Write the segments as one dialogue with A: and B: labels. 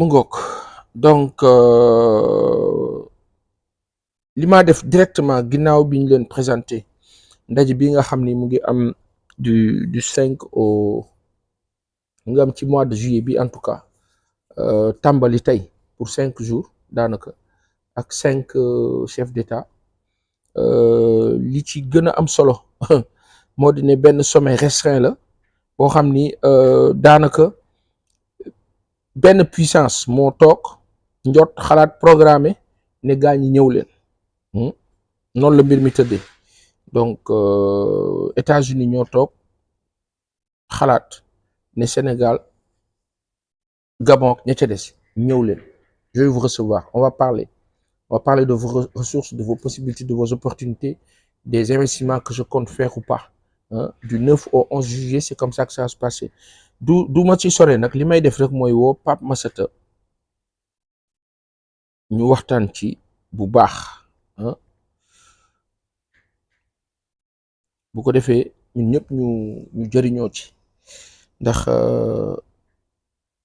A: mu ngoog donc li ma def directement ginnaaw bi ñu leen présenté ndaje bi nga xam ni mu ngi am du 5 au mu ngi am ci mois de juillet bi en tout cas tàmbali tey pour 5 jours daanaka ak 5 chefs d'État li ci gën a am solo moo di ne benn sommet restreint la boo xam ni daanaka benn puissance moo toog njot xalaat programmé ne gaa ñi ñëw leen noonu la mbir mi tëddee donc États-Unis ñoo toog xalaat ne Sénégal Gabon ña ca des ñëw leen je vais vous recevoir on va parler de vos ressources, de vos possibilités, de vos opportunités, des investissements que je compte faire ou pas du 9 au 11 juillet c'est comme ça que ça va se passer du ma ci sore nag li may def rek mooy woo Pape Massata ñu waxtaan ci bu baax bu ko defee ñun ñëpp ñu jëriñoo ci ndax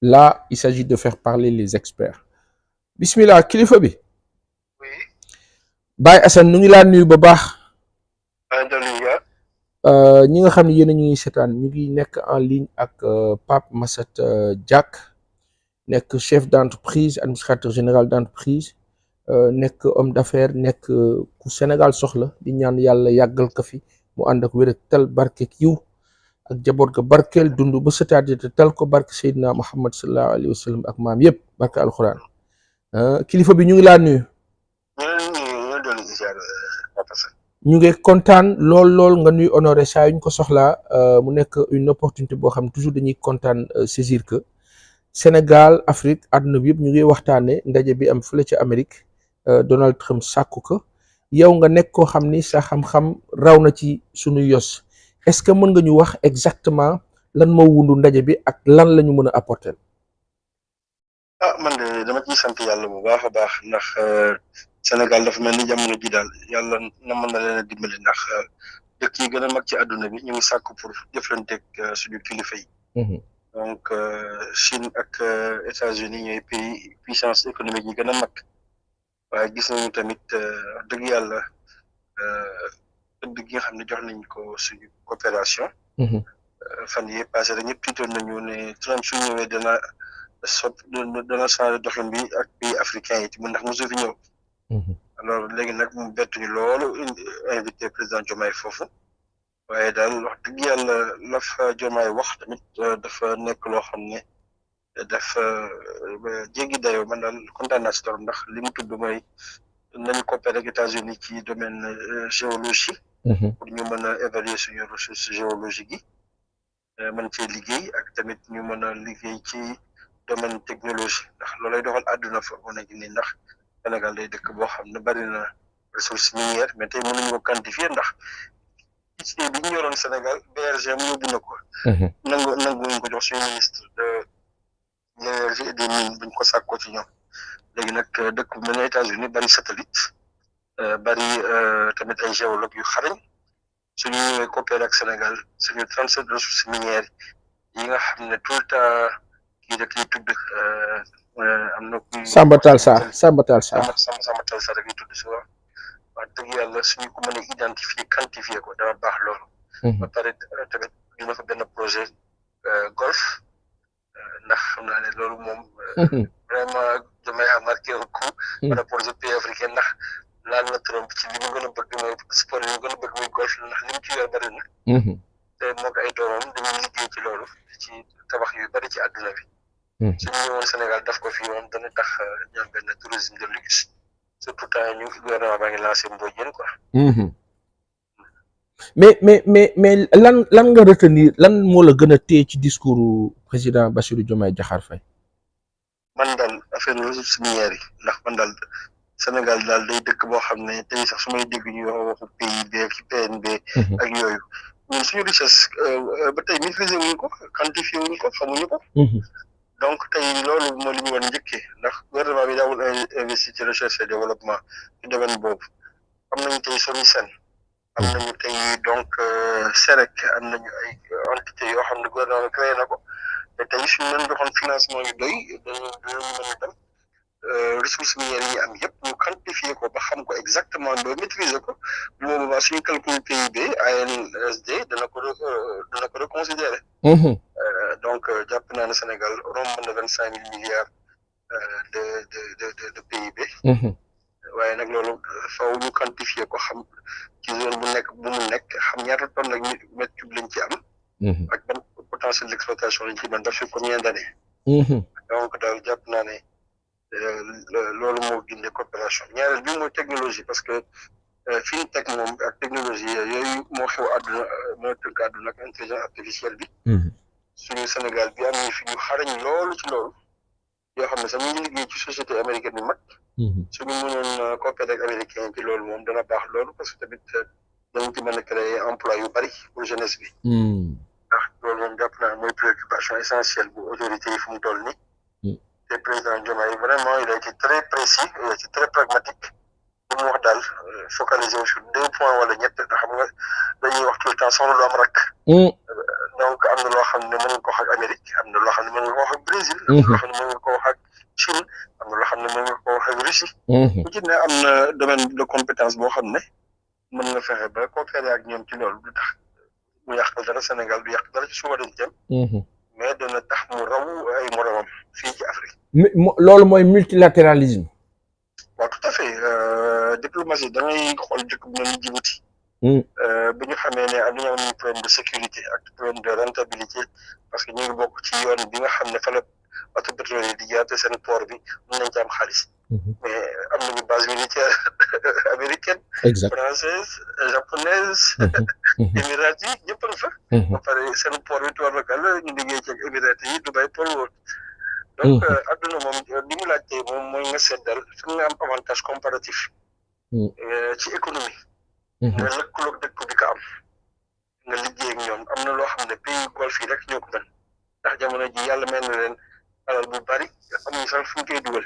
A: là il s'agit de faire parler les experts bismillah kilifa bi Baye Assane nu ngi laa nuyu ba baax ñi nga xam ne yéen a ñuy seetaan ñu ngi nekk en ligne ak Pape Massata Diack nekk chef d'entreprise administrateur général d'entreprise nekk homme d'affaires nekk ku Sénégal soxla di ñaan yàlla yàggal ko fi mu ànd ak wér ak tal barke yiw ak jaboot ga barkeel dund ba sëtaat te tal ko barke Seydina Muhammad sallallahu alayhi wa sallam ak maam yëpp barke alxuraan kilifa bi ñu ngi laa nuyu. ñu ngi kontaan lool nga nuy honoré saa yuñ ko soxlaa mu nekk une opportunité boo xam ne toujours dañuy kontaan saisir que Sénégal Afrique àdduna bi yëpp ñu ngi waxtaane ndaje bi am fële ca Amérique Donald Trump sàkku ko yow nga nekk koo xam ni sa xam-xam raw na ci sunu yos est-ce que mën nga ñu wax exactement lan moo wundu ndaje bi ak lan la ñu mën a apporter.
B: man de dama ciy sant yàlla bu baax a baax ndax Sénégal dafa mel ni jamono ji daal yàlla na mën na leen a dimbali ndax dëkk yi gën a mag ci àdduna bi ñu ngi sàkk pour jëflanteeg suñu kilifa yi. donc Chine ak États-Unis ñooy pays puissance économique yi gën a mag waaye gis nañu tamit dëgg yàlla dëgg gi nga xam ne jox nañ ko suñu coopération. fan yii passé rek ñëpp tiitoon nañu ne Trump su ñëwee dana changer doxin bi ak pays africain yi ndax mosu fi ñëw. alors léegi nag mu bett ñu loolu invité président Diomaye foofu waaye daal wax dëgg yàlla la fa Diomaye wax tamit dafa nekk loo xam ne dafa jéggi dayoo man daal kontaan naa si torop ndax li mu tudd mooy nañu coopérer ak États-Unis ci domaine géologie. pour ñu mën a évaluer suñu ressources géologiques yi mën cee liggéey ak tamit ñu mën a liggéey ci domaine technologie ndax loolay doxal àdduna fa mu nekk nii ndax Sénégal day dëkk boo xam ne bari na ressource minière mais tey mënuñu ko quantifier ndax ci bi ñu yoroon Sénégal BRG mu yóbbu na ko. nanguwuñ ko jox suñu ministre de l'énergie et des mines buñ ko sàkkoo ci ñoom léegi nag dëkk bu mel ne États-Unis bari satellite bari tamit ay géologue yu xarañ suñu ñëwee coopérer ak Sénégal suñu 37 ressources minières yi nga xam ne tout le temps kii rek liy tudd am na kuy
A: Samba Tall Sarr
B: rek liy tudd si wax dëgg yàlla suñu ko mën a identifier quantifier ko dama baax loolu ba pare tamit ñu fa benn projet golf ndax xam naa ne loolu moom vraiment damay marqué un coup par rapport aux pays africains ndax laal na Trump ci li mu gën a bëgg mooy sport yi mu gën a bëgg muy golf ndax li mu ci yor bari na te moo ko ay doomam dañuy liggéey ci loolu ci tabax yu bari ci àdduna bi suñu ñëwoon Sénégal daf ko fii moom dana tax ñu am benn tourisme de luxe surtout temps ñu gouvernement baa ngi lancé Mbodiène quoi.
A: mais lan nga retenir lan moo la gën a téye ci discours président Bassirou Diomaye Diakhar Faye.
B: man daal affaire ressources minières yi ndax man daal Sénégal daal day dëkk boo xam ne tey sax su may dégg ñu waxu PIB ci PNB. ak yooyu ñun suñu richesse ba tey maîtriser wuñu ko quantifié wuñu ko xamuñu ko. donc tey loolu moo li ñu war a njëkkee ndax gouvernement bi daawul investir ci recherche et développement ci domaine boobu am nañu tey SOMISEN am nañu tey donc SEREC am nañu ay entité yoo xam ne gouvernement bi créé na ko te tey suñu leen joxoon financement yu doy dañu mën a dem ressources minières yi am yëpp ñu quantifier ko ba xam ko exactement ba maîtriser ko bu boobaa suñu calcul PIB ANSD dana ko reconsidérer. Donc jàpp naa ne Sénégal romb na 25 000 milliards de PIB. waaye nag loolu faw ñu quantifier ko xam ci zone bu mu nekk xam ñaata tonne ak mètre cube lañ ci am. ak ban potentiel d'exploitation lañ ci mën def fi combien d'années. donc daal jàpp naa ne loolu moo gindi coopération ñaareel bi mooy technologie parce que fi ñu teg moom ak technologie yooyu moo xew àdduna moo tënk àdduna ak intelligence artificielle bi. suñu Sénégal bi am ñu fi ñu xarañ loolu ci loolu yoo xam ne sax ñu ngi liggéey ci société américaine bi mag. suñu mënoon coopérer ak américain ci loolu moom dana baax loolu parce que tamit dañ ci mën a créer emploi yu bari pour jeunesse bi. ndax loolu moom jàpp naa mooy préoccupation essentielle bu autorité yi fu mu toll nii. te président Diomaye vraiment il a été très précis il a été très pragmatique li mu wax daal focaliser wu sur 2 points wala ñett nga xam nga dañuy wax tout le temps soxla lu am rek. donc am na loo xam ne mën nga ko wax ak Amérique am na loo xam ne mën nga ko wax ak Brésil. am na loo xam ne mën nga ko wax ak Chine am na loo xam ne mën nga ko wax ak Russie. ku ci ne am na domaine de compétence boo xam ne mën nga fexe ba coopérer ak ñoom ci loolu du tax mu yàq dara Sénégal du yàq dara ci souveraineté mais dana tax mu raw ay moromam fii ci Afrique.
A: loolu mooy multilatéralisme.
B: waaw tout à fait diplomatie da ngay xool dëkk bu mel ni Djibouti. bu ñu xamee ne dañoo am problème de sécurité ak problème de rentabilité parce que ñu ngi bokk ci yoon bi nga xam ne fa la bateau pétrolier di jaar te seen port bi mën nañ ci am xaalis. mais am nañu base militaire américaine. française japonaise. émirati yi ñëpp a fa. ba pare seen port bi tubaab local la ñu liggéey ci ak émirati yi Dubai Port World. donc adduna moom li mu laajtee moom mooy nga seddal fi nga am avantage comparatif. ci économie. nga lëkkaloog dëkk bi ka am. nga liggéey ak ñoom am na loo xam ne pays golfe yi rek ñoo ko mën ndax jamono ji yàlla mel na leen alal bu bari amuñu sax fu ñu koy dugal.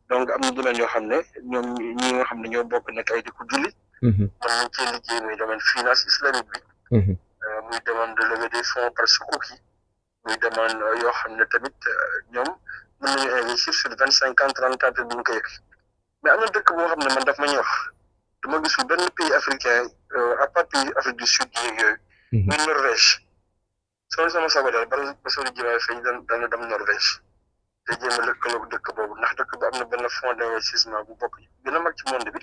B: donc am na domaine yoo xam ne ñoom ñi nga xam ne ñoo bokk nekk ay dëkku jullit. mën nañ cee liggéey muy domaine finance islamique bi. muy demande de levée des fonds par sukuk yi. muy demande yoo xam ne tamit ñoom mën nañu investir sur 25 ans 30 ans te duñ ko yëg mais am na dëkk boo xam ne man daf ma ñuy wax dama gisul benn pays africain à part pays Afrique du Sud yeeg yooyu. muy Norvège. sama sago daal bala ba sori Diomaye Faye dana dem Norvège. te jéem a lëkkaloog dëkk boobu ndax dëkk bu am na benn fonds d'investissement bu bokk gën a mag ci monde bi.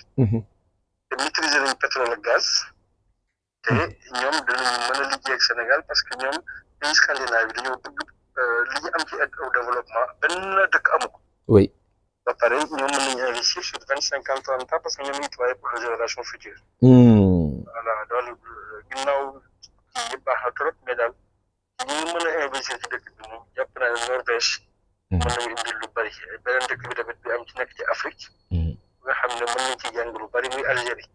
B: te maîtriser nañu pétrole ak gaz. te ñoom danañu mën a liggéey ak Sénégal parce que ñoom pays scandinave bi dañoo bëgg li ñu am ci aide au développement benn dëkk amu ko.
A: oui.
B: ba pare ñoom mën nañu investir sur 25 ans 30 ans parce que ñoom ñu travailler pour les générations futures. voilà donc ginnaaw kii yëpp baax na trop mais daal ñu mën a investir ci dëkk bi moom jàpp naa ne Norvège. mën nañu indil lu bari beneen dëkk bi tamit bi am ci nekk ci Afrique. nga xam ne mën nañ ci jàng lu bari muy Algérie.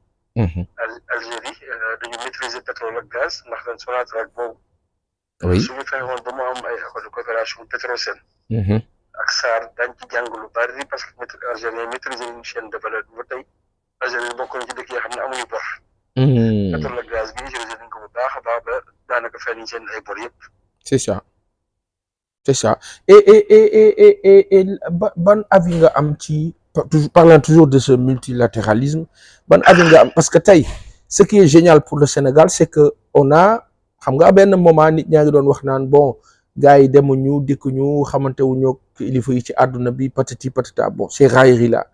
B: Algérie dañu maîtriser pétrole ak gaz ndax dañ Sonatrach boobu.
A: oui
B: suñu fexe woon ba mu am ay accord de coopération Petrosen. ak SAR dañ ci jàng lu bari parce que Algérie maîtriser une chaîne de valeur ba tey Algérie bokk na ci dëkk yoo xam ne amuñu bor. pétrole ak gaz bi utiliser nañ ko bu baax a baax ba daanaka fay nañ seen ay bor yëpp.
A: c'est ça. c'est ça et ban avis nga am ci parlant toujours de ce multilatéralisme ban avis nga am parce que tey ce qui est génial pour le Sénégal c'est que on a xam nga benn moment nit ñaa ngi doon wax naan bon gars yi demuñu dikkuñu xamante wuñu kilifa yi ci àdduna bi patati patata bon ces railleries là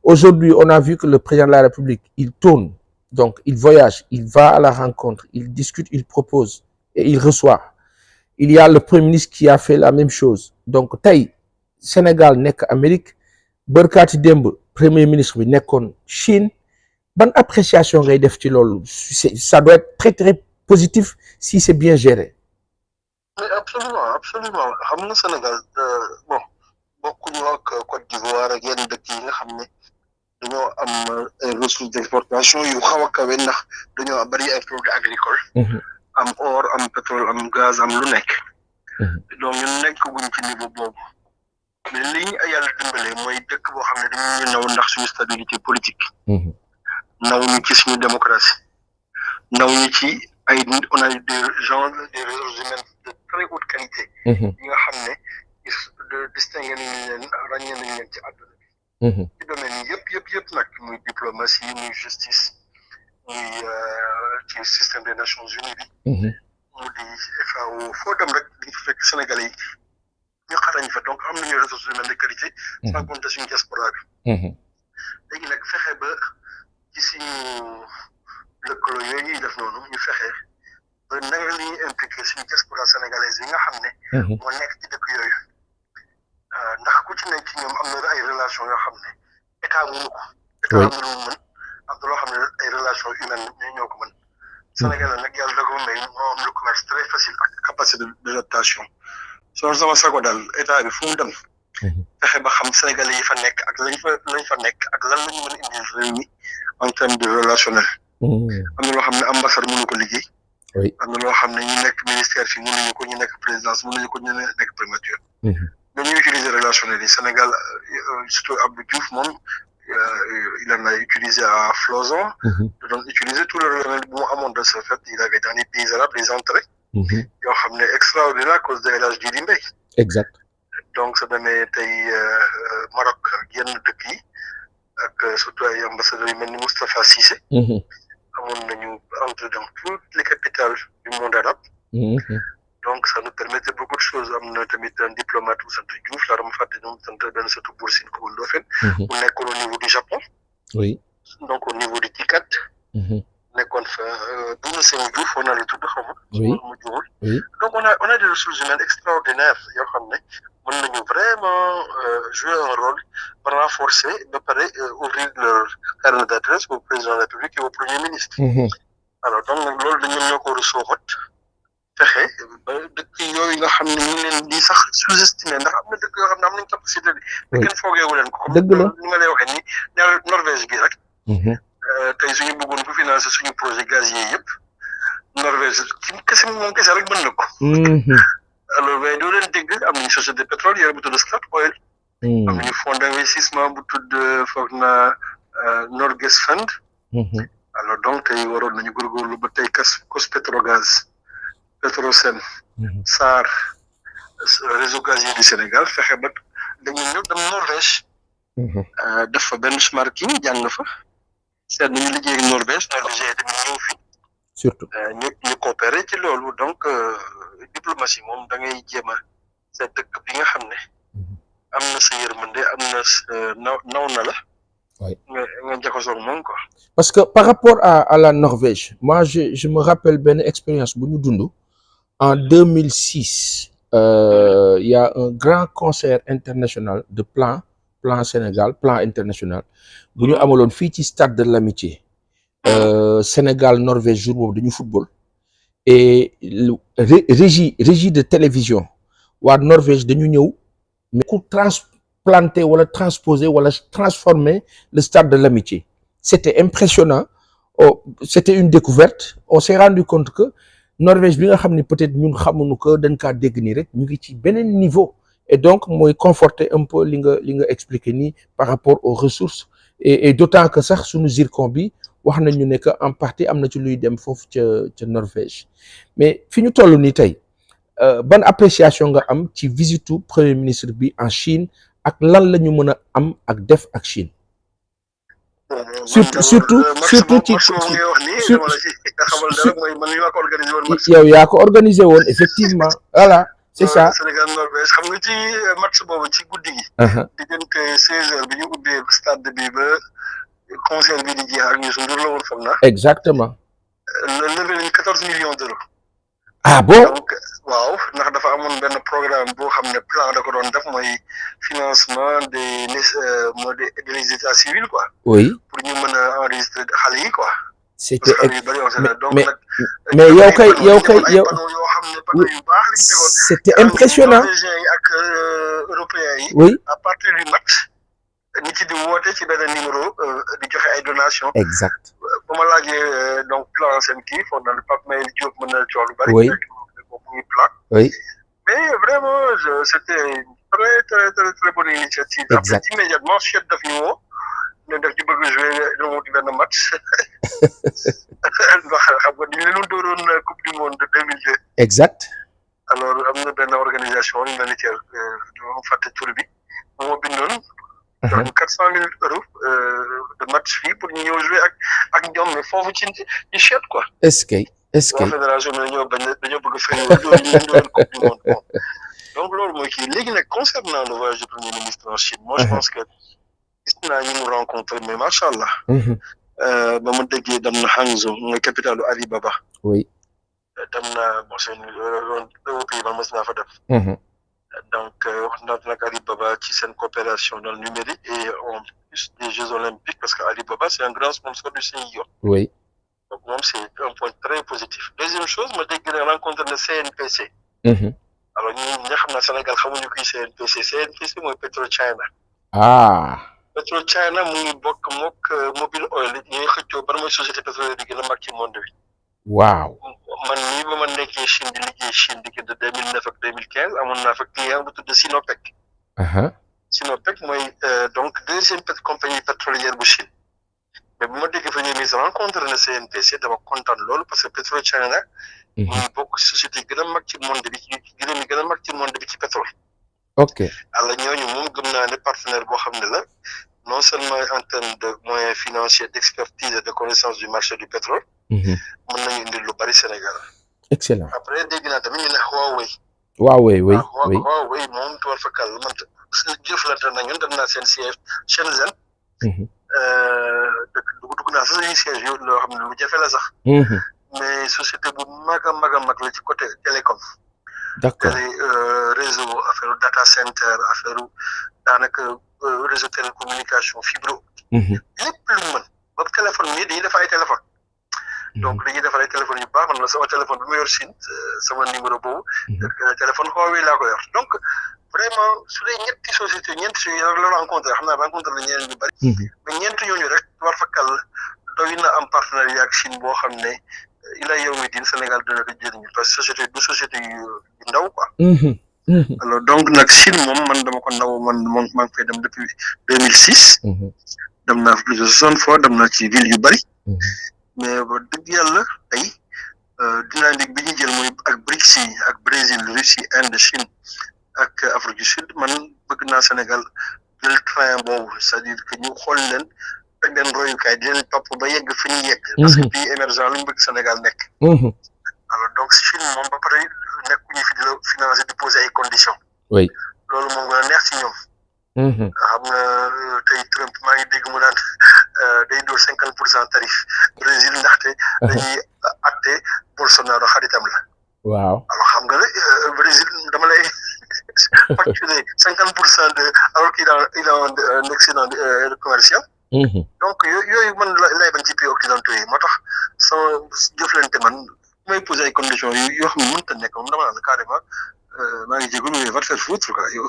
A: aujourd'hui on a vu que le président de la République il tourne donc il voyage il va à la rencontre il discute il propose et il reçoit. Il y a le premier ministre qui a fait la même chose donc tey Sénégal nekk Amérique bërkaati démb premier ministre bi nekkoon Chine ban appréciation ngay def ci loolu ça doit être très très positif si c'est bien géré.
B: mais absolument xam nga Sénégal bon bokkuñu ak Côte d'Ivoire ak yenn dëkk yi nga xam ne dañoo am ay ressources d'exportation yu xaw a kawe ndax dañoo bari ay produits agricoles. am or am pétrole am gaz am lu nekk. donc ñun nekk guñ ci niveau boobu. mais li ñu yàlla dimbale mooy dëkk boo xam ne dañuy naw ndax suñu stabilité politique. naw ñu ci suñu démocratie. naw ñu ci ay on a des gens des ressources humaines de très haute qualité. yi nga xam ne distingué nañu leen ràññee nañu leen ci àdduna bi. ci domaine yi yëpp nag muy diplomatie muy justice muy ci système des Nations Unies bi. mu di FAO foo dem rek di fekk Sénégalais yi ñu xarañ fa donc am nañu ressources humaines de qualité. sans compter suñu diaspora bi. léegi nag fexe ba ci suñu lëkkaloo yooyu ñuy def noonu ñu fexe ba naka la ñuy impliqué suñu diaspora sénégalaise yi nga xam ne. moo nekk ci dëkk yooyu. ndax ku ci nekk ci ñoom am na ay relation yoo xam ne état mënu ko. état am na lu mu mën am na loo xam ne ay relation humaine ñoo ko mën. Sénégal nag yàlla da ko may moo am le commerce très facile ak capacité d'adaptation soo sama sago daal état bi fu mu dem. fexe ba xam sénégalais yi fa nekk ak lañ fa nekk ak lan la ñu mën a indil réew mi en terme de relationnel. am na loo xam ne ambassade mënu ko liggéey. am na loo xam ne ñu nekk ministère fi mënuñu ko ñu nekk présidence mënuñu ko ñu nekk primature. dañuy utiliser relationnel yi Sénégal surtout Abdou Diouf moom il en a utilisé à foison. da doon utiliser tout le relationnel bu mu amoon de ce fait il avait dans les pays arabes des entrées. yoo xam ne extraordinaire à cause de El Hadj Djily Mbaye.
A: exact.
B: donc sa demee tey Maroc ak yenn dëkk yi ak surtout ay ambassadeurs yu mel ni Moustapha Cissé. amoon nañu entre dans toutes les capitales du monde arabe. donc ça nous permettait beaucoup de choses am na tamit un diplomate bu sant Diouf la dama fàtte ñoom sant benn satu Bour Sine Koumba Ndofène. mu nekkoon au niveau du Japon.
A: oui.
B: donc au niveau du TICAD. nekkoon fa Bouna Sène Diouf on a le tudd xaw ma.
A: oui
B: mu juumul.
A: oui
B: donc on a des ressources humaines extraordinaires yoo xam ne mën nañu vraiment jouer un rôle pour renforcer ba pare ouvrir leur carnet d'adresse au président de la République et au premier ministre. alors donc nag loolu dañu ñoo ko war a sooxat fexe ba dëkk yooyu nga xam ne ñu leen di sax sous-estimer ndax am na dëkk yoo xam ne am nañ capacité bi. te kenn foogeewu leen ko.
A: dëgg la
B: ni ma lay waxee nii Norvège gi rek. tey suñu bëggoon ko financer suñu projet gazier yëpp Norvège moom kese rek mën na ko. alors mais doo leen dégg am nañu société pétrolière bu tudd Statoil. am nañu fonds d'investissement bu tudd foog na Norges Fund. alors donc tey waroon nañu góorgóorlu ba tey Cospetrogaz Petrosen. SAR réseau gazier du Sénégal fexe ba dañu ñëw dem Norvège. def fa benchmarking jàng fa. seet nañu liggéey ak Norvège tamit ñëw fi.
A: surtout
B: ñu coopérer ci loolu donc diplomatie moom da ngay jéem a sa dëkk bi nga xam ne am na sa yërmande am na naw na la. nga jaxasoo moom quoi.
A: parce que par rapport à la Norvège moi je me rappelle benn expérience bu ñu dund en 2006 il y a un grand concert international de plan Sénégal plan international bu ñu amaloon fii ci stade de l'Amitié. Sénégal Norvège jour boobu dañu football et régie de télévision waa Norvège dañu ñëw mais ku transplanter wala transposer wala transformer le stade de l'Amitié c'était impressionnant. C'était une découverte on s'est rendu compte que Norvège bi nga xam ne peut-être ñun xamuñu ko dañ kaa dégg nii rek ñu ngi ci beneen niveau et donc mooy conforter un peu li nga expliquer nii par rapport aux ressources et d'autant que sax suñu zircon bi wax nañu ne que en partie am na ci luy dem foofu ca Norvège mais fi ñu toll nii tey ban appréciation nga am ci visitu premier ministre bi en Chine ak lan la ñu mën a am ak def ak Chine. surtout yow yaa ko organisé woon effectivement voilà c'est ça.
B: Sénégal Norvège xam nga ci match boobu ci guddi gi. diggante 16h bi ñu ubbee stade bi ba concert bi di jeex ak ñu suñu la woon foog na.
A: exactement.
B: levé nañu 14 millions d'euros.
A: ah bon
B: donc waaw ndax dafa amoon benn programme boo xam ne plan da ko doon def mooy financement des états civils quoi.
A: oui
B: pour ñu mën a enregistrer xale yi quoi.
A: c'était
B: mais
A: yow kay
B: yoo xam ne panneau yu baax lañ tegoon.
A: c'était impressionnant
B: norvégiens yi ak européens yi.
A: oui
B: à partir du match nit ci di woote ci benn numéro di joxe ay donations.
A: exact
B: ba ma laajee donc plan seen kii foog na Pape Mayel Diop mën na coow lu bari.
A: oui
B: muy plan.
A: oui
B: mais vraiment c'était une très très très très bonne initiative.
A: exact
B: après immédiatement chef daf ñu woo ne daf ñu bëgg a jouer remonter benn match ndax xam nga ni ñu leen dooroon coupe du monde de 2002.
A: exact
B: alors am na benn organisation humanitaire dama fàtte tur bi moo bindoon jox ñu 400,000 € de match fii pour ñu ñëw jouer ak ñoom mais foofu ci cher quoi.
A: est-ce que
B: waa fédération bi dañoo bëgg a fay ñu doon coupe du monde bon donc loolu mooy kii léegi nag concernant le voyage du premier ministre en Chine moi je pense que gis naa ñu mu rencontré mais macha allah. ba ma déggee dem na Hangzhou mooy capitalu Alibaba.
A: oui.
B: dem na bon c'est un pays man mos naa fa def. donc wax naa nag Alibaba ci seen coopération dans le numérique et en plus des Jeux olympiques parce que Alibaba c'est un grand sponsor du CIO.
A: oui.
B: donc moom c'est un point très positif. Deuxième chose ma dégg na rencontre le CNPC. alors ñi nga xam ne Sénégal xamuñu kuy CNPC mooy PetroChina. PetroChina mu ngi bokk mook Mobile Oil ñooy xëccoo ban mooy société pétrolière bi gën a mag ci monde bi.
A: waaw.
B: man nii ba ma nekkee Chine di liggéey Chine diggante 2009 ak 2015 amoon naa fa client bu tudd Sinopec. Sinopec mooy donc deuxième compagnie pétrolière bu Chine. mais bu ma déggee fa ñuy rencontre na CNPC dama kontaan loolu parce que PetroChina nag. mu ngi bokk société yi gën a mag ci monde bi gën a mag ci monde bi ci pétrole.
A: ok
B: alors ñooñu moom gëm naa ne partenaire boo xam ne la non seulement en termes de moyens financiers d'expertise et de connaissance du marché du pétrole. mën nañu indil lu bari Sénégal.
A: excellent
B: après dégg naa tamit ñu ne Huawei.
A: Huawei oui oui
B: Huawei moom tuwal fa kàll man jëflante nañu dem naa seen siège Shenzhen. dugg naa sax suñuy siège yow loo xam ne lu jafe la sax. mais société bu mag a mag la ci côté télécom.
A: d'accord
B: réseau affaire data center affaire daanaka réseau télécommunication fibre. lépp lu mën ba téléphone nii dañuy def ay téléphone. donc dañuy defar ay téléphones yu baax man la sama téléphone bi ma yor Chine sama numéro boobu. téléphone Huawei laa ko yor donc vraiment su dee ñetti société la rencontré xam naa rencontré na ñeneen ñu bari. mais ñeenti ñooñu rek war fa kàll doy na am partenariat ak Chine boo xam ne ila yow mi din Sénégal dina ko jëriñu parce que société du société yu ndaw quoi. alors donc nag Chine moom man dama ko ndaw man maa ngi fay dem depuis 2006. dem naa plus de 60 fois dem naa ci ville yu bari. mais ba dëgg yàlla tey dynamique bi ñu jël muy ak BRICS yi ak Brésil Russie Inde Chine ak Afrique du Sud man bëgg naa Sénégal jël train boobu c'est-à-dire que ñu xool leen teg leen royukaay di leen topp ba yegg fi ñu yegg. parce que pays émergent lu ñu bëgg Sénégal nekk. alors donc Chine moom ba pare nekkuñu fi di la financer di poser ay conditions.
A: oui
B: loolu moom nga neex ci ñoom. xam nga tey Trump maa ngi dégg mu naan day dóor 50% tarif Brésil ndaxte dañuy acté Bolsonaro xaritam la.
A: waaw
B: alors xam nga ne Brésil dama lay facturer 50% de alors qu'il a un excédent commercial. donc yooyu man lay bañ ci pays occidentaux yi moo tax sama jëflante man may poser ay conditions yoo xam ne mënut a nekk moom dama naan carrément. maa ngi jégalu mais va te faire foutre quoi. yow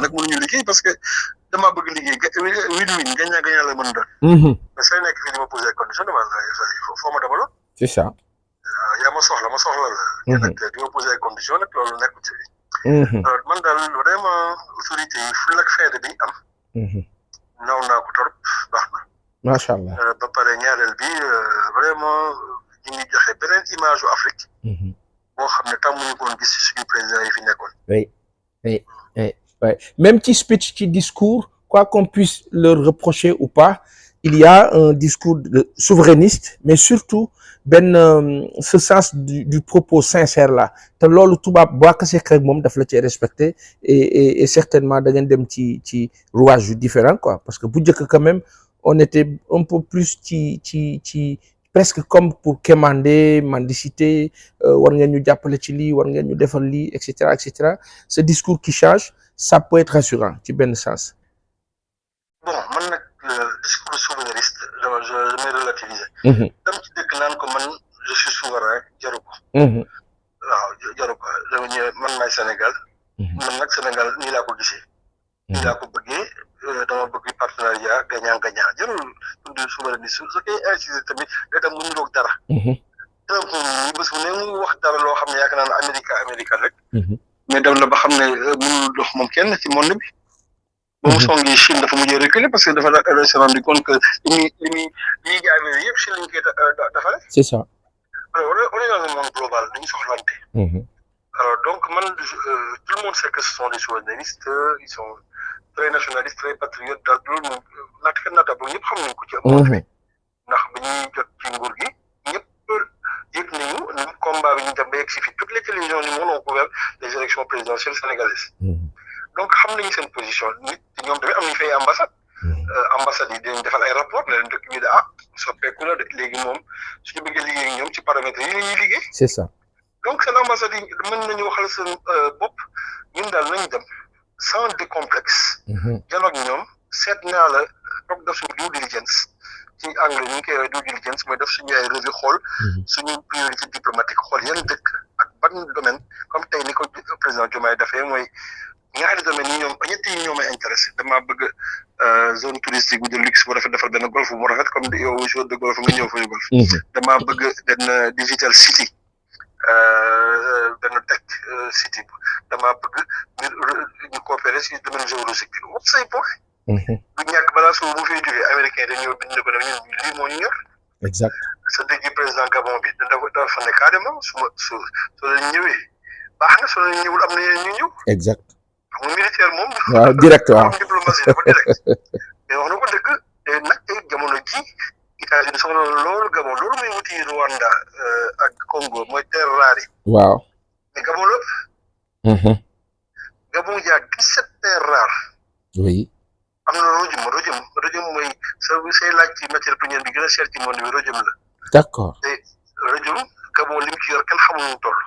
B: nag mënuñu liggéey parce que damaa bëgg liggéey win-win gagnant la mën doon. mais say nekk fii di ma posé ay conditions dama foo ma dabaloon.
A: c'est ça.
B: yaa ma soxla la. nag di ma posé ay conditions nag loolu nekk ci. alors man daal vraiment autorité yi ful ak fayda bi am. naw naa ko trop baax na.
A: macha allah.
B: ba pare ñaareel bi vraiment ñu ngi joxe beneen image u Afrique. boo xam ne tàmmuñu ko woon gis suñu président yi fi nekkoon.
A: oui même ci speech ci discours quoi qu'on puisse leur reprocher ou pas il y a un discours souverainiste mais surtout ce sens du propos sincère là te loolu tubaab boo ko seqee ak moom daf la ci respecté et certainement da ngeen dem ci rouage yu différent quoi parce que bu njëkk quand même on était un peu plus ci presque comme pour quémander mendicité war ngeen ñu jàppale ci lii war ngeen ñu defal lii et cetera ce discours qui change ça peut être rassurant ci benn sens.
B: bon man nag discours souverainiste je may relativiser. dama ci dëkk naan ko man je suis souverain jaru ko. waaw jaru ko dama ñëw man maay Sénégal. man nag Sénégal nii laa ko gisee. nii laa ko bëggee. dama bëgg partenariat gagnant jarul tudd souverainiste su koy incité tamit day tam mu niroog dara. donc ñu bés bu ne mu wax dara loo xam ne yaakaar naa ne Amérique rek. mais dem na ba xam ne mënul dox moom kenn ci monde bi. ba mu songi Chine dafa mujjee reculer parce que dafa se rendu compte que li muy jaay yëpp Chine lañ koy defaree.
A: c'est ça.
B: alors on est dans un monde global dañu soxlante. Alors, donc, tout le monde sait que ce sont des souverainistes, ils sont très nationalistes, très patriotes, daal loolu moom naata ba ñëpp xam nañ ko ci amoon fi ndax ba ñuy jot ci nguur gi ñëpp yëg nañu combat bi ñu dem ba yegg si fi toutes les télévisions du monde ont couvert les élections présidentielles sénégalaises donc xam nañu seen position nit ñoom tamit am nañu fay ambassade ambassade yi dinañ defal ay rapport leen dëkk bi soppeeku la de léegi moom suñu bëggee liggéey ak ñoom ci paramètres yi la ñuy liggéey.
A: c'est ça.
B: donc seen ambassade yi mën nañu waxal seen bopp ñun daal nañ dem sans décomplexe. dialogue ñoom seet naa la toog def suñu due diligence ci anglais ñu ngi koy due diligence mooy def suñu ay revue xool suñu priorité diplomatique xool yan dëkk ak ban domaine comme tey ni ko président Diomaye dafee mooy ñaari domaines yi ñoom ñett yi ñoo may intéressé damaa bëgg zone touristique bu de luxe bu rafet defal benn golf bu rafet comme yow joueur de golf nga ñëw fa golf damaa bëgg benn digital city benn tech city damaa bëgg ñu coopérer si domaine géologique bi wut say point du ñàkk balaa suuf bu fiy jógee américain dañoo bind ko ne ñun lii moo ñu ñor
A: exact
B: sa dégg président Gabon bi dafa fa ne carrément soo leen ñëwee baax na soo leen ñëwul am na yeneen ñu ñëw
A: exact
B: xam nga militaire moom
A: waaw direct waaw
B: diplomatie dafa direct mais wax na ko dëgg te nag tey jamono ji États-Unis soxla loolu Gabon loolu muy wuti Rwanda ak Congo mooy terres rares yi
A: waaw
B: mais Gabon la Gabon jaa 17 terres rares
A: oui
B: am na rhodium mooy say laaj ci matière première bi gën a cher ci monde bi rhodium la
A: d'accord
B: te rhodium Gabon li mu ci yor kenn xamul mu toll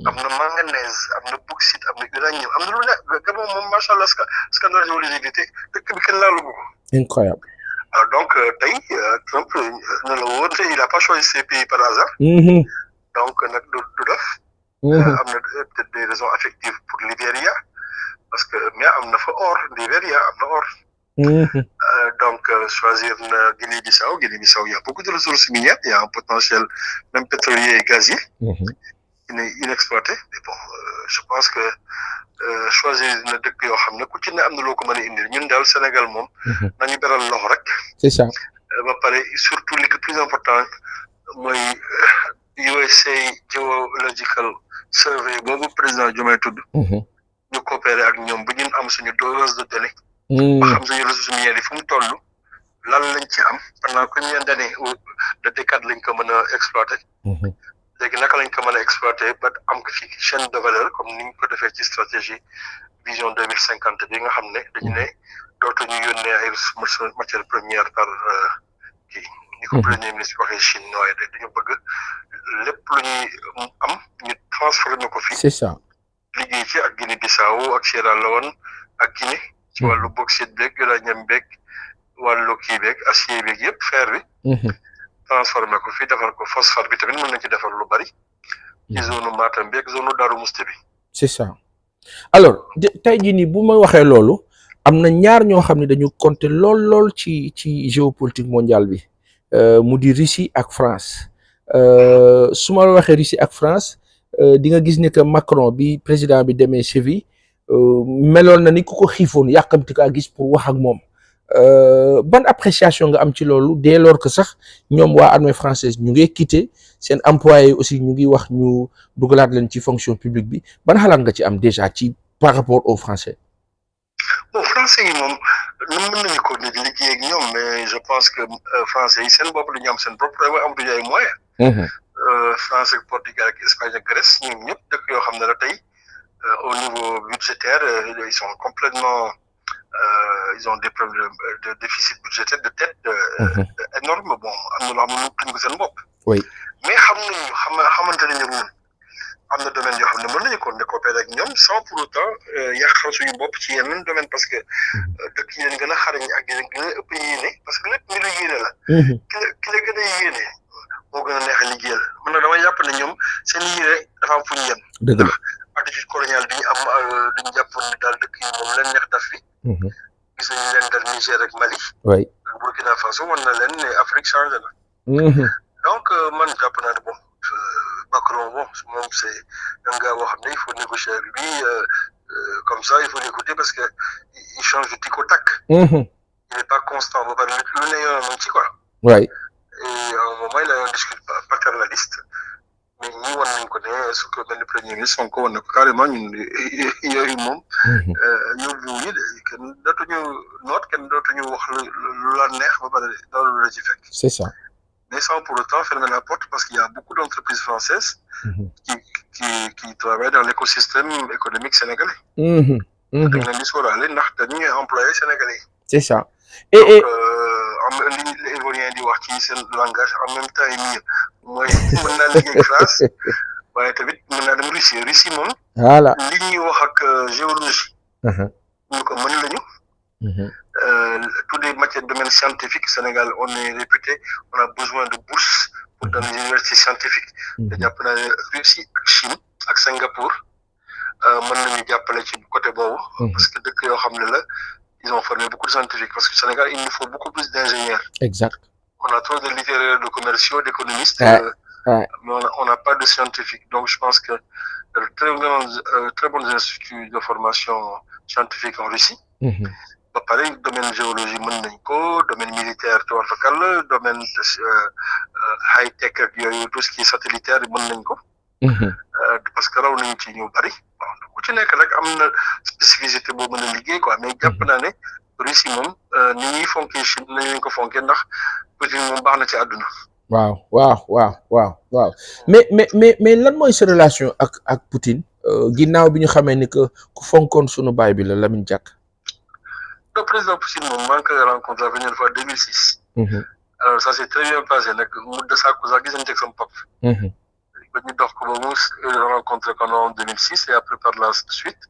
B: am na manganèse am na bauxite am na uranium am na lu ne Gabon moom macha allah scandale géologique bi te dëkk bi kenn laalu ko
A: incroyable
B: alors donc tey Trump ne la wóor il a pas choisi ces pays par hasard donc nag du def am na peut-être des raisons affectives pour Libéria parce que mais am na fa or Libéria am na or donc choisir na Guinée-Bissau il y a beaucoup de ressources minières il y a un potentiel même pétrolier et gazier inexploité mais bon je pense que choisir na dëkk yoo xam ne ku ci ne am na loo ko mën a indil ñun daal Sénégal moom nañu beral loxo rek
A: c'est ça
B: ba pare surtout li plus important mooy USA Geological Survey boobu président Diomaye tudd ñu coopérer ak ñoom ba ñun am suñu dose de données ba xam suñu ressources minières yi fu mu toll lan lañ ci am pendant combien d'années ou de décades lañ ko mën a exploiter léegi naka lañ ko mën a exploiter ba am ko fi chaîne de valeur comme ni ñu ko defee ci stratégie vision 2050 bi nga xam ne dañu ne dootuñu yónnee ay matières premières par kii ni ko premier ministre waxee Chine nooy dañu bëgg lépp lu ñuy am ñu transformer ko fi
A: c'est ça
B: liggéey ci ak Guinée-Bissau ak Sierra Leone ak Guinée ci wàllu bauxite beeg uranium beeg wàllu kii beeg acier beeg yëpp fer bi transformé ko fii defar ko phosphate bi tamit mën nañ ci defar lu bari ci zone Matam bi ak zone Darou Mouhty bi
A: c'est ça alors tey jii nii bu ma waxee loolu am na ñaar ñoo xam ne dañu compter lool ci géopolitique mondiale bi mu di Russie ak France su ma waxee Russie ak France di nga gis ne que Macron bi président bi demee Séville meloon na ni ku ko xiifoon yàkkamti kaa gis pour wax ak moom ban appréciation nga am ci loolu dès lors que sax ñoom waa armée française ñu ngi quitté seen employé aussi ñu ngi wax ñu dugalaat leen ci fonction publique bi ban xalaat nga ci am déjà ci par rapport aux Français.
B: bon français yi moom mën nañu ko di liggéey ak ñoom mais je pense que français yi seen bopp dañu am seen bopp amatuñu ay moyens. France ak Portugal ak Espagne ak Grèce ñoom ñëpp dëkk yoo xam ne la tey au niveau budgétaire ils sont complètement ils ont des problèmes de déficit budgétaire de tête énorme bon am na loo xam ne mënatuñu ko seen bopp.
A: oui
B: mais xamante nañu ñun am na domaine yoo xam ne mën nañu ko ne coopérer ak ñoom sans pour autant yàqal suñu bopp ci yeneen domaine parce que dëkk yi leen gën a xarañ ak yéen gën a ëpp yéene parce que lépp mbiru yéene la. ki la gën a yéene moo gën a neex a liggéeyal man nag dama jàpp ne ñoom seen yéene dafa am fu ñu yem.
A: dëgg la
B: attitude coloniale bi ñu am duñu jàpp ne daal dëkk yi moom leen neex daf fi. gis nañu leen dal Niger ak Mali.
A: oui
B: Burkina Faso wan na leen ne Afrique changé na. donc man jàpp naa ne bon Macron bon moom c'est un gars boo xam ne il faut négocier avec lui comme ça il faut l'écouter parce que il change de tic au tac. Il n'est pas constant ba pare lu ne yoonam ci quoi.
A: oui.
B: Et à un moment il a un discours paternaliste mais ñii wan nañ ko ne su ko mel ni premier ministre Sonko wan na ko carrément ñun yooyu moom. yóbbu yi kenn dootuñu noot kenn dootuñu wax lu la neex ba pare loolu la ci fekk.
A: c'est ça.
B: Mais sans pour autant fermer la porte parce qu'il y a beaucoup d'entreprises françaises qui travaillent dans l'écosystème économique sénégalais. dañ leen di sóoraale ndax dañuy employé sénégalais.
A: c'est ça.
B: donc li Ivoirien di wax ci seen langage en même temps mieux mooy mën naa liggéey ak France waaye tamit mën naa dem Russie moom.
A: voilà
B: li ñuy wax ak géologie. ñu ko mën lañu. Tous les matières de domaine scientifique Sénégal on est réputé on a besoin de bourses pour dans les universités scientifiques. te jàpp naa ne Russie ak Chine ak Singapour mën nañu jàppale ci côté boobu. parce que dëkk yoo xam ne la ils ont formé beaucoup de scientifiques parce que Sénégal il nous faut beaucoup plus d'ingénieurs.
A: exact.
B: On a trop de littéraires, de commerciaux, d'économistes, mais on n'a pas de scientifiques. Donc je pense que très bons instituts de formation scientifique en Russie. Pareil, domaine géologie mën nañ ko domaine militaire tubarfakal domaine high-tech ak yooyu tout ce qui est satellitaire mën nañ ko. parce que raw nañu ci ñu bari. ku ci nekk rek am na spécificité boo mën a liggéey quoi mais jàpp naa ne Russie moom ni ñuy fonkee Chine nañu ko fonkee ndax Poutine moom baax na ci àdduna.
A: waaw mais lan mooy sa relation ak Poutine ginnaaw bi ñu xamee ni que ku fonkoon sunu baay bi la Lamine Diack.
B: Le président Poutine moom maa ngi koy rencontré la première fois 2006. alors ça s'est très bien passé nag mu de saako sax gisante ak sama pap. ba ñu dox ko ba mu rencontré ko en 2006 et après par la suite.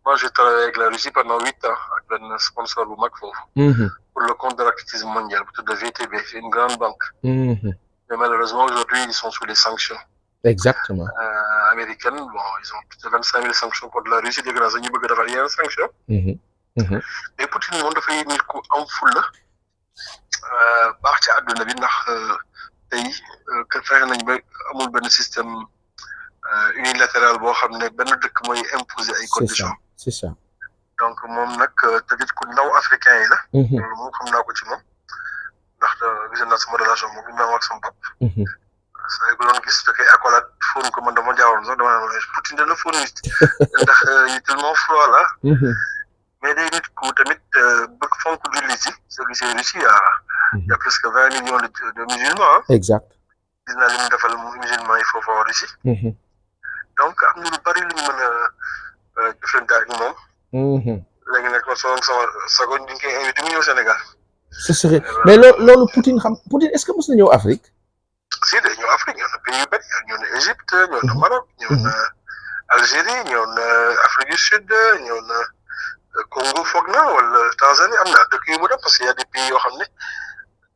B: Moi j'ai travaillé avec la Russie pendant 8 ans ak benn sponsor bu mag foofu. pour le compte de l'athlétisme mondial bu tudd VTB c'est une grande banque. mais malheureusement aujourd'hui ils sont sous les sanctions.
A: exactement.
B: américaines bon ils ont plus de 25 000 sanctions contre la Russie dégg naa sax ñu bëgg defar yeneen sanctions. mais Poutine moom dafay nit ku am fulla baax ci àdduna bi ndax tey fexe nañ ba amul benn système unilatéral boo xam ne benn dëkk mooy imposer ay conditions.
A: c'est ça.
B: donc moom nag tamit ku ndaw africain yi la. loolu moom xam naa ko ci moom ndax gis naa sama relation moom bi ma am ak sama bopp. saa yu ko doon gis fekkee accolade fóon ko man dama jaawoon sax dama ne Poutine dana fóon nit ndax il est tellement froid là. mais day nit ku tamit bëgg fonk jullit yi celui-ci Russie il y a presque 20 millions de musulmans.
A: exact.
B: gis naa li mu defal musulmans yi foofu en Russie. donc am na lu bari lu ñu mën a jëflante ak moom. léegi nag man sama sago ñu ngi koy invité mu ñëw Sénégal.
A: ce serait mais loolu Poutine est-ce que mos na ñëw Afrique.
B: si de ñëw Afrique ñëw na pays yu bëri ñëw na Égypte ñëw na Maroc ñëw na Algérie ñëw na Afrique du Sud ñëw na Congo foog na wala Tanzanie am na dëkk yu mu dem parce qu'il y a des pays yoo xam ne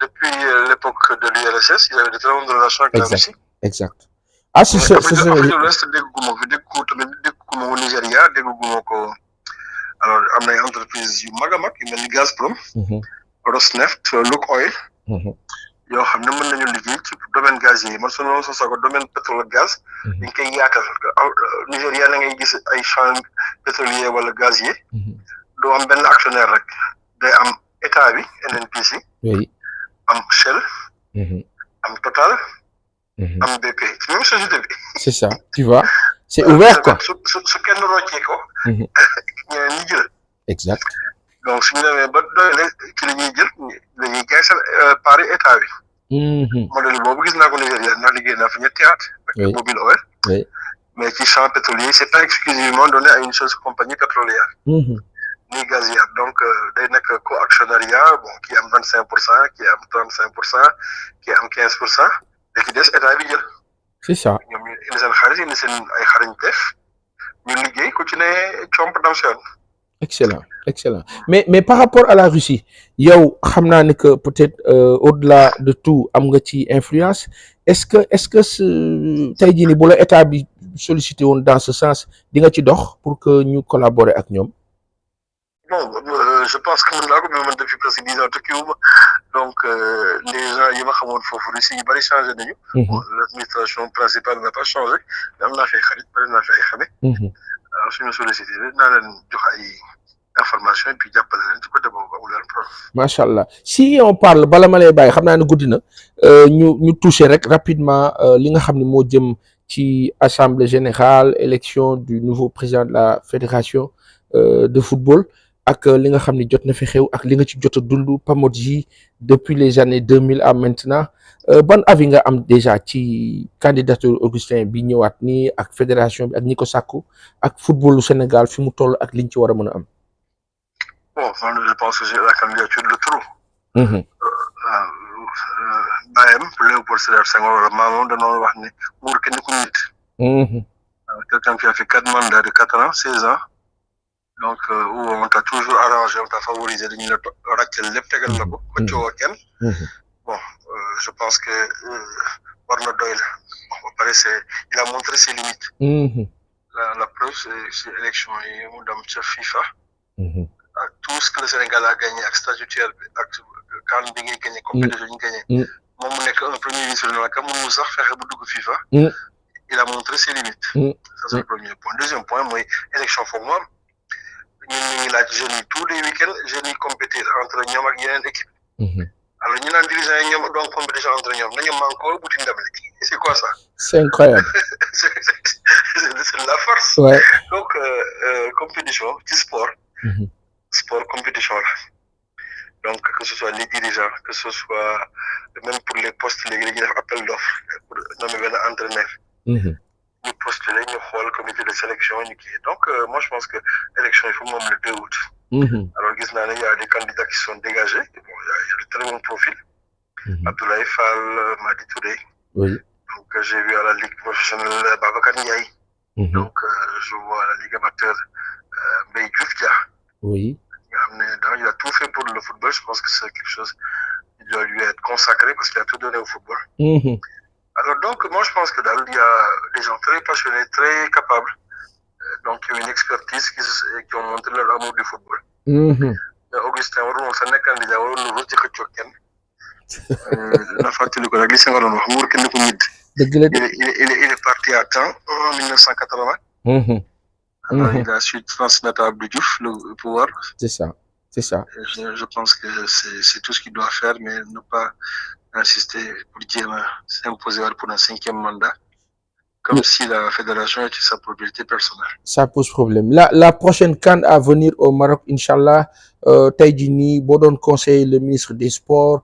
B: depuis l'époque de l'URSS il y avait de très bonnes relations avec la Russie.
A: exact. c'est
B: Afrique de l'Ouest dégguma ko tamit dégguma ko Nigéria dégguma ko alors am na ay entreprises yu mag a mag yu mel ni Gazprom. Rosneft Lukoil. yoo xam ne mën nañu liggéey ci domaine gazier man su ma sosoo ko domaine pétrole ak gaz. dañ koy yaatal Nigéria na ngay gis ay champs pétrolier wala gazier. doo am benn actionnaire rek day am état bi NNPC.
A: oui.
B: am Shell. am Total. am BP ci même société bi.
A: c'est ça tu vois c'est ouvert quoi.
B: su kenn roccee ko. ñeneen ñi jël.
A: exact.
B: donc suñu demee ba doyale ci la ñuy jël dañuy jaay seen pari état bi. modèle boobu gis naa ko Nigéria ndax liggéey naa fa ñetti at. ak Mobile Oil. mais ci champ pétrolier c'est pas exclusivement donné à une seule compagnie pétrolière. ni gazière donc day nekk co-actionnariat bon qui am 25%, qui am 35%, qui am 15%, da ci des état bi jël.
A: c'est ça.
B: ñoom ñu indi seen xaalis indi seen ay xarañteef ñu liggéey ku ci ne comp dem seen. excellent mais par rapport à la Russie yow xam naa ne que peut-être au-delà de tout am nga ci influence est-ce que tey jii nii bu la état bi sollicité woon dans ce sens di nga ci dox pour que ñu collaborer ak ñoom. bon je pense que mën naa ko mais man depuis presque 10 ans tukkiwuma donc les gens yi ma xamoon foofu Russie yu bari changé nañu. L'administration principale n'a pas changé mais am naa fi ay xarit bari naa fi ay xame. alors suñu sollicité naa leen jox ay information et puis jàppale leen ci côté boobu amul leen problème. macha
A: allah si on parle bala ma lay bàyyi xam naa ne guddi na ñu toucher rek rapidement li nga xam ne moo jëm ci assemblée générale élection du nouveau président de la fédération de football ak li nga xam ni jot na fi xew ak li nga ci jot a dund Pamodji depuis les années 2000 à maintenant ban avis nga am déjà ci candidature Augustin bi ñëwaat nii ak fédération bi ak ñi ko sàkku ak footballu Sénégal fi mu toll ak liñ ci war a mën a am.
B: Bon, je pense que c'est la candidature de trop. Bayem Léopold Sédar Senghor wala maamam dañoo wax ne nguur kenn ku nit. Quelqu'un qui a fait 4 mandats de 4 ans, 16 ans. Donc, où on t'a toujours arrangé, on t'a favorisé, dañu la ràccal lépp tegal la ko xëccoo kenn. Bon, je pense que war na doy la. Bon, ba pare il a montré ses limites. La preuve, c'est élection yi mu dem ca FIFA. Ak tout ce que le Sénégal a gagné ak statutaire bi ak kan bi ngay gagné compétition yi ñu gagné. Moom mu nekk un premier ministre de la CAN mënul sax fexe bu dugg FIFA. Il a montré ses limites. Ça c'est le premier point. Deuxième point mooy élection foog mu am. ñun ñu ngi laaj jeunes yi tous les week-ends jeunes yi compétir entre ñoom ak yeneen équipe. Alors ñu naan dirigeants yi ñoom donc compétition entre ñoom nañu manko buti ndam li c'est quoi ça?
A: C'est incroyable.
B: C'est de la force.
A: Ouais.
B: Donc compétition ci sport. Sport compétition là. Donc que ce soit les dirigeants, que ce soit même pour les postes léegi dañuy def appel d'offres pour nommer benn entraîneur. ñu postuler ñu xool comité de sélection ñu kii donc moi je pense que élection il faut moom le 2 août. Alors gis naa ne y a des candidats qui sont dégagés bon y a de très bons profils. Abdoulaye Fall, Madi Touré.
A: Oui.
B: Donc j'ai vu à la ligue professionnelle Babacar Ndiaye. Donc je vois à la ligue amateur Mbaye Diouf Dia.
A: Oui.
B: Il a tout fait pour le football. Je pense que c'est quelque chose qui doit lui être consacré parce qu'il a tout donné au football. Alors donc, moi je pense que il y a des gens très passionnés, très capables, donc qui ont une expertise qui ont montré leur amour du football. Augustin waroon sa nekk candidat waroon na rëcc xëccoo kenn. Na fàttali ko rek li sa nga doon wax nguur kenn ku nit.
A: Dëgg la
B: il est parti à temps en 1980. Alors, il a su transmettre à Abdou Diouf le pouvoir.
A: C'est ça.
B: Je pense que c'est tout ce qu'il doit faire, mais ne pas insister pour dire s'imposer pour un 5e mandat, comme si la fédération était sa propriété personnelle.
A: Ça pose problème. La prochaine CAN à venir au Maroc, Inch'Allah, tey jii nii boo doon conseiller le ministre des Sports,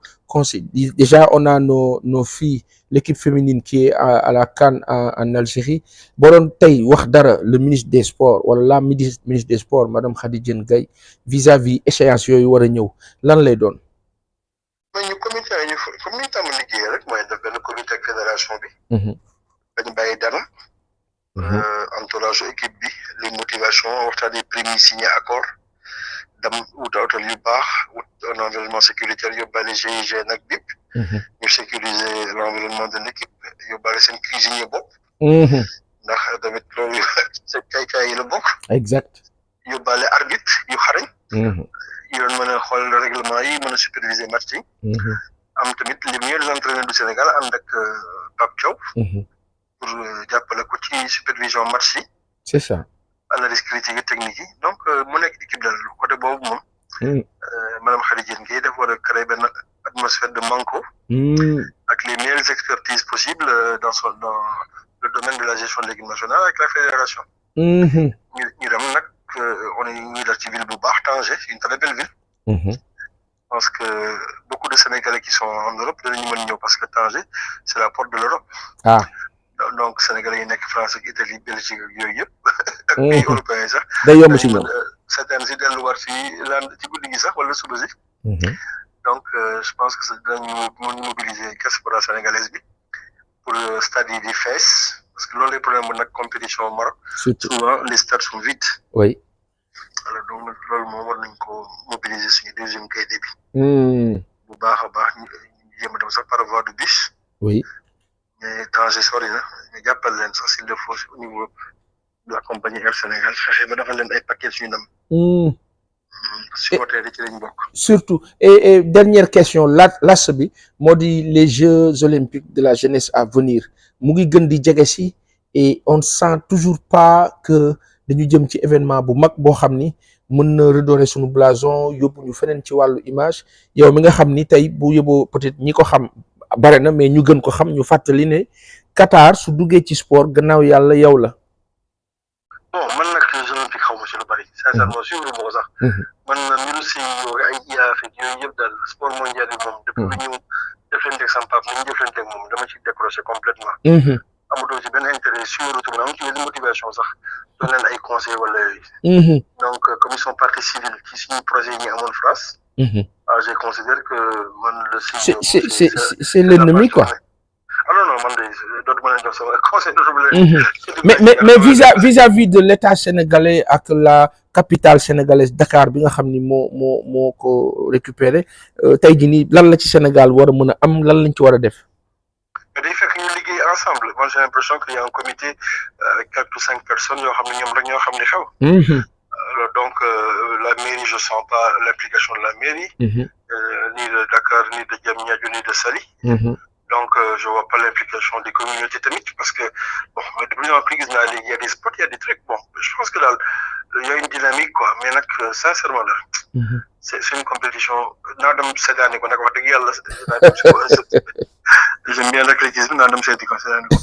A: déjà on a nos filles, l'équipe féminine qui est à la CAN en Algérie. Boo doon tey wax dara le ministre des Sports wala la ministre des Sports madame Khady Diène Gaye vis-à-vis échéance yooyu war a ñëw lan lay doon.
B: mais ñu comité ñu comme ni tam liggéey rek mooy def benn comité ak fédération bi. dañu bàyyi dara. entourage équipe bi les motivations waxtaan des prix signé accord dem wut hôtel yu baax wut un environnement sécuritaire yóbbaale GIGN ak BIP. ñu sécuriser l'environnement de l'équipe yóbbaale seen cuisinier bopp. ndax tamit loolu sa caay-caay yi la bokk.
A: Exact.
B: yóbbaale arbitre yu xarañ. yi doon mën a xool règlement yi mën a superviser match yi. am tamit les meilleurs entraîneurs du Sénégal ànd ak Pape Thiaw. pour jàppale ko ci supervision match yi.
A: C'est ça.
B: analyse critique et technique yi donc mu nekk équipe daal côté boobu moom. madame Khady Diène Gaye dafa war a créer benn atmosphère de manko. ak les meilleures expertises possibles dans le domaine de la gestion de l'équipe nationale avec la fédération. ñu dem nag on est ñu dal ci ville bu baax Tanger c'est une très belle ville. Parce que beaucoup de Sénégalais qui sont en Europe dinañu mën ñëw parce que Tanger c'est la porte de l'Europe. Donc Sénégalais yi nekk France ak Italie Belgique ak yooyu yëpp. ak pays européens yi sax.
A: day yomb ci ñoom
B: certaines si delluwaat fii lan ci guddi gi sax wala suba si. Donc je pense que dinañu mën mobiliser diaspora sénégalaise bi pour stade yi di fees parce que loolu lay problème bu nag compétition au Maroc.
A: Surtout
B: souvent les stades sont vides.
A: Oui.
B: alors donc nag loolu moom war nañ ko mobiliser suñu deuxième cahier bi. bu baax a baax ñu jéem a dem sax par voie de bus.
A: Oui.
B: mais Tanger sori na ñu jàppal leen sax s'il le faut au niveau de la compagnie Air Sénégal fexe ba defal leen ay paquets suñu dem. supporter ci lañ bokk.
A: Surtout et dernière question las bi moo di les Jeux olympiques de la jeunesse à venir mu ngi gën di jege si et on sent toujours pas que dañu jëm ci événement bu mag boo xam ni mën na redorer suñu blason yóbbu ñu feneen ci wàllu image yow mi nga xam ni tey bu yóbboo peut-être ñi ko xam bare na mais ñu gën ko xam ñu fàttali ne Qatar su duggee ci sport gannaaw yàlla yow la.
B: bon man nag Jeux olympiques xaw ma ci lu bari. sincèrement suivre ma ko sax. man mbiru CIO ay IAAF yooyu yëpp daal sport mondial yi moom. depuis bi ñu jëflanteeg sama papa ni ñu jëflanteeg moom dama ci décroché complètement. amatoo ci benn intérêt suivre tout am ci benn motivation sax doon leen ay conseils wala yooyu. donc commission partie civile ci suñu projet yi ñu amoon France. je considère que man le CIO.
A: c'est l'ennemi quoi.
B: ah non man de dootuma leen jox sama conseil
A: mais vis-à-vis de l'État sénégalais ak la capitale sénégalaise Dakar bi nga xam ni moo ko récupéré tey jii nii lan la ci Sénégal war a mën a am lan lañ ci war a def.
B: mais day fekk ñu liggéey ensemble moi j'ai l'impression qu'il y a un comité avec 4 ou 5 personnes yoo xam ne ñoom rek ñoo xam ne xew. donc la mairie je sens pas l'implication de la mairie. ni de Dakar ni de Diamniadio ni de Saly. donc je vois pas l'implication des communautés tamit parce que bon mais de plus en plus gis naa léegi y a des spots il y a des trucs bon je pense que daal y a une dynamique quoi mais nag sincèrement daal. c'est une compétition naa dem seetaani ko nag wax dëgg yàlla naa dem si ko j'aime bien l'athlétisme naa dem seeti ko seetaani ko.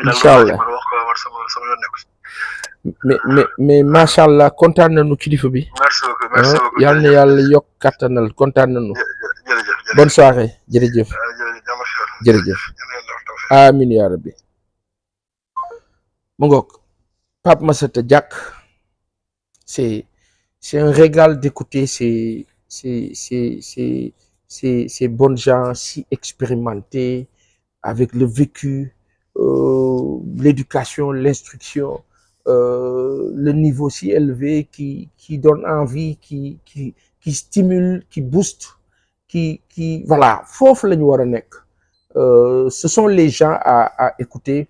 A: incha allah
B: mais wax ko war sama yoon nekk.
A: mais macha allah kontaan nañu kilifa bi.
B: merci beaucoup
A: yal na yàlla yokk kattanal kontaan nañu.
B: jërëjëf
A: bonne soirée jërëjëf. jërëjëf amiin yaa rabbi mu ngoog Pape Massata Diack c'est un régal d'écouter ces bonnes gens si expérimentés avec le vécu l'éducation l'instruction le niveau si élevé qui donne envie qui stimule qui booste qui voilà foofu la ñu war a nekk ce sont les gens à écouter